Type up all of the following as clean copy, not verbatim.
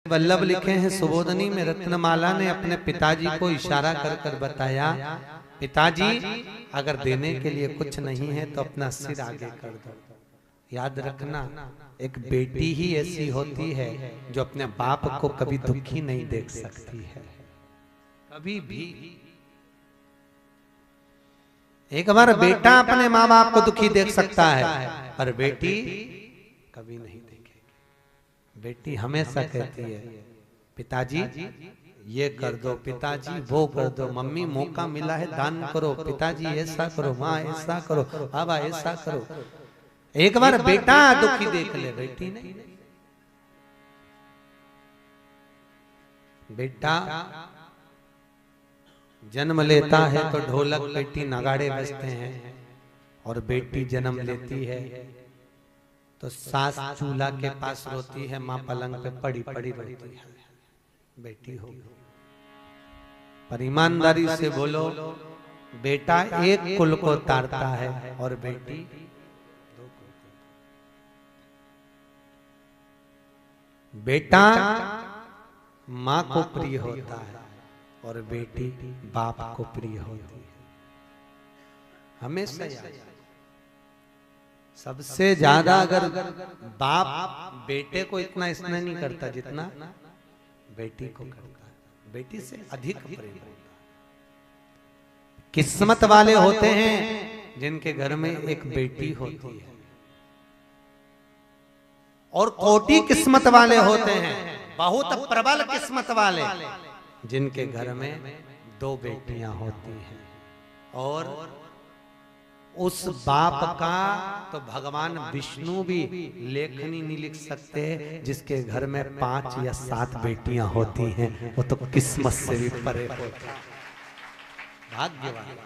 वल्लभ लिखे हैं सुबोधनी में, रत्नमाला ने अपने पिताजी को इशारा कर कर बताया, पिताजी अगर देने के लिए कुछ नहीं है तो अपना सिर आगे कर दो। याद रखना, एक बेटी ही ऐसी होती है जो अपने बाप को कभी दुखी नहीं देख सकती है, कभी भी। एक बार बेटा अपने माँ बाप को दुखी देख सकता है, पर बेटी कभी नहीं देखेगी। बेटी हमेशा कहती है, पिताजी ये कर दो, पिताजी वो कर दो, मम्मी मौका मिला है दान करो, पिताजी ऐसा करो, माँ ऐसा करो, बाबा ऐसा करो। एक बार बेटा दुखी देख ले, बेटी नहीं। बेटा जन्म लेता है तो ढोलक पेटी नगाड़े बजते हैं, और बेटी जन्म लेती है तो सास चूल्हा के पास रोती है, माँ पलंग पे पड़ी पड़ी रोती है। बेटी हो, पर ईमानदारी से बोलो, बेटा एक कुल को तारता है और बेटी दो कुल को। बेटा माँ को प्रिय होता है और बेटी बाप को प्रिय होती है। हमेशा याद, सबसे ज्यादा अगर बाप बेटे को इतना स्नेह नहीं करता जितना बेटी को करता है, बेटी से अधिक प्रेम होता है। किस्मत वाले होते हैं जिनके घर में एक बेटी होती है, और कोटि किस्मत वाले होते हैं, बहुत प्रबल किस्मत वाले, जिनके घर में दो बेटियां होती हैं। और उस बाप का तो भगवान विष्णु भी लेखनी नहीं लिख सकते, जिसके घर में 5 या 7 बेटियां होती हैं, वो तो किस्मत से भी परे होता है। भाग्यवान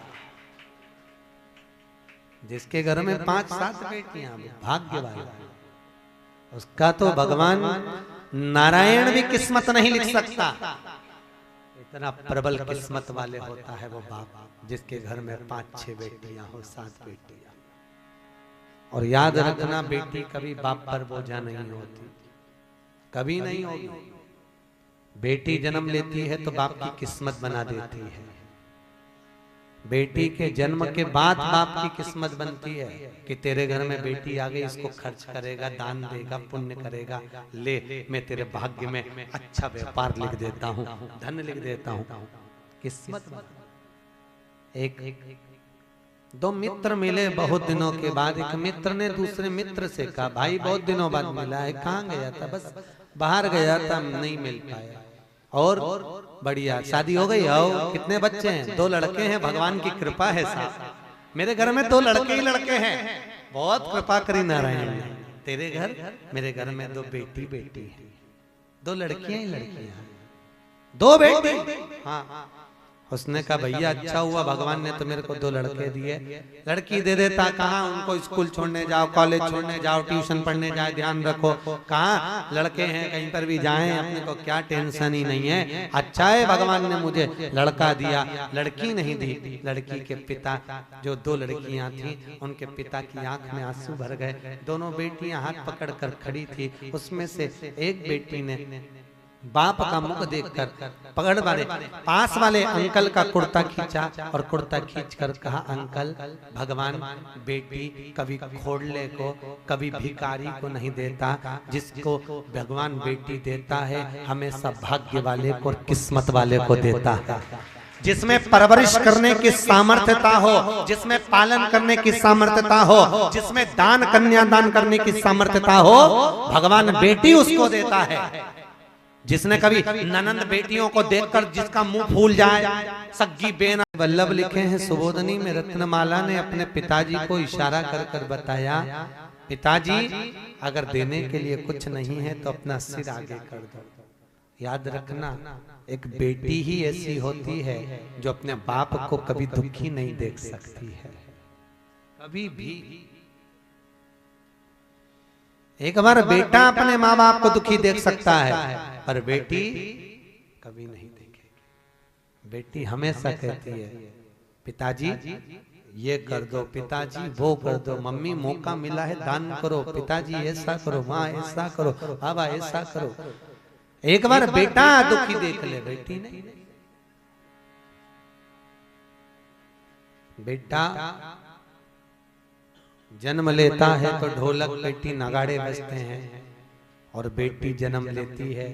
जिसके घर में 5-7 बेटियां, भाग्यवान, उसका तो भगवान नारायण भी किस्मत नहीं लिख सकता। इतना प्रबल किस्मत वाले होता है वो बाप, जिसके घर में 5-6 बेटियां हो, 7 बेटियां। और याद रखना, बेटी कभी बाप पर बोझा नहीं होती, कभी नहीं होगी। बेटी जन्म लेती है तो बाप की किस्मत बना देती है। बेटी के जन्म के बाद बाप की किस्मत बनती है कि तेरे घर में बेटी आ गई, इसको खर्च करेगा, दान देगा, पुण्य करेगा, ले मैं तेरे भाग्य में अच्छा व्यापार लिख देता हूँ, धन लिख देता हूँ। किस्मत। एक दो मित्र मिले बहुत दिनों के बाद। एक मित्र ने दूसरे मित्र से कहा, भाई बहुत दिनों बाद मिला है, कहाँ गया था? बस बाहर गया था, नहीं मिल पाया। और बढ़िया, शादी हो गई? आओ। कितने बच्चे हैं? 2 लड़के हैं, भगवान की कृपा है साहब, मेरे घर में 2 लड़के ही लड़के हैं, बहुत कृपा करी नारायण ने। तेरे घर? मेरे घर में 2 बेटी बेटी है, 2 लड़कियां ही लड़कियां, 2 बेटी। हाँ, उसने कहा भैया अच्छा हुआ, भगवान ने तो मेरे को 2 लड़के दिए, लड़की दे देता कहाँ? उनको स्कूल छोड़ने जाओ, कॉलेज छोड़ने जाओ, ट्यूशन पढ़ने जाए, ध्यान रखो। कहाँ लड़के हैं, कहीं पर भी जाएं, अपने को क्या टेंशन ही नहीं है। अच्छा है भगवान ने मुझे लड़का दिया, लड़की नहीं दी। लड़की के पिता, जो 2 लड़कियां थी, उनके पिता की आंख में आंसू भर गए। दोनों बेटियां हाथ पकड़ कर खड़ी थी, उसमें से एक बेटी ने बाप का मुख देखकर पकड़ वाले पास वाले अंकल का कुर्ता खींचा, और कुर्ता खींचकर कहा, अंकल भगवान बेटी कभी खोड़ले को, कभी भिखारी को नहीं देता, जिसको भगवान बेटी देता है हमेशा भाग्य वाले को और किस्मत वाले को देता है। जिसमें परवरिश करने की सामर्थ्यता हो, जिसमें पालन करने की सामर्थ्यता हो, जिसमें दान कन्यादान करने की सामर्थ्यता हो, भगवान बेटी उसको देता है। जिसने कभी ननंद बेटियों को देखकर जिसका मुंह फूल जाए, सग्गी बेना। वल्लभ लिखे हैं सुबोधनी में, रत्नमाला ने अपने पिताजी को इशारा कर कर बताया, पिताजी अगर देने के लिए कुछ नहीं है तो अपना सिर आगे कर दो। याद रखना, एक बेटी ही ऐसी होती है जो अपने बाप को कभी दुखी नहीं देख सकती है, कभी भी। एक बार बेटा अपने माँ बाप को दुखी देख सकता है, पर बेटी कभी नहीं देखेगी। बेटी हमेशा कहती है, पिताजी ये कर दो, पिताजी वो कर दो, मम्मी मौका मिला है दान करो, पिताजी ऐसा करो, माँ ऐसा करो, बाबा ऐसा करो। एक बार बेटा दुखी देख ले, बेटी नहीं। बेटा जन्म लेता है तो ढोलक पेटी नगाड़े बजते हैं, और बेटी जन्म लेती है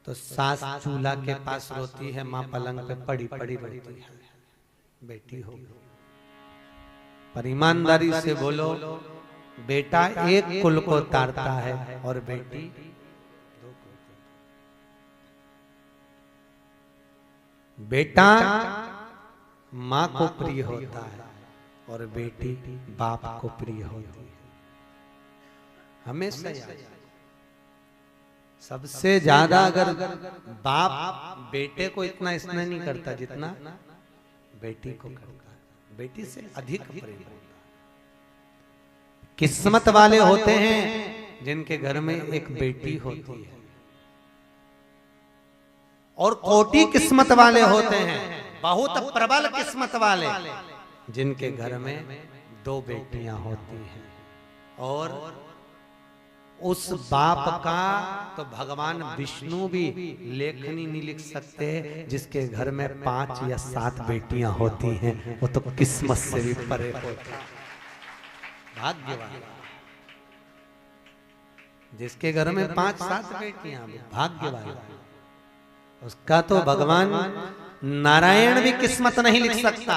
तो सास चूल्हा के पास रोती है, माँ पलंग पे पड़ी पड़ी रोती है। बेटी हो, पर ईमानदारी से बोलो, बेटा एक कुल को तारता है और बेटी दो कुल को। बेटा माँ को प्रिय होता है और बेटी बाप को प्रिय होती है। हमेशा याद, सबसे ज्यादा अगर बाप बेटे को इतना स्नेह नहीं करता जितना बेटी को करता है, बेटी से अधिक प्रेम होता है। किस्मत वाले होते हैं जिनके घर में एक बेटी होती है, और कोटि किस्मत वाले होते हैं, बहुत प्रबल किस्मत वाले, जिनके घर में दो बेटियां होती हैं। और उस बाप का तो भगवान विष्णु भी लेखनी नहीं लिख सकते, जिसके घर में 5 या 7 बेटियां होती हैं, वो तो किस्मत से भी परे होता है। भाग्यवान जिसके घर में 5-7 बेटियां, भाग्यवान, उसका तो भगवान नारायण भी किस्मत नहीं लिख सकता।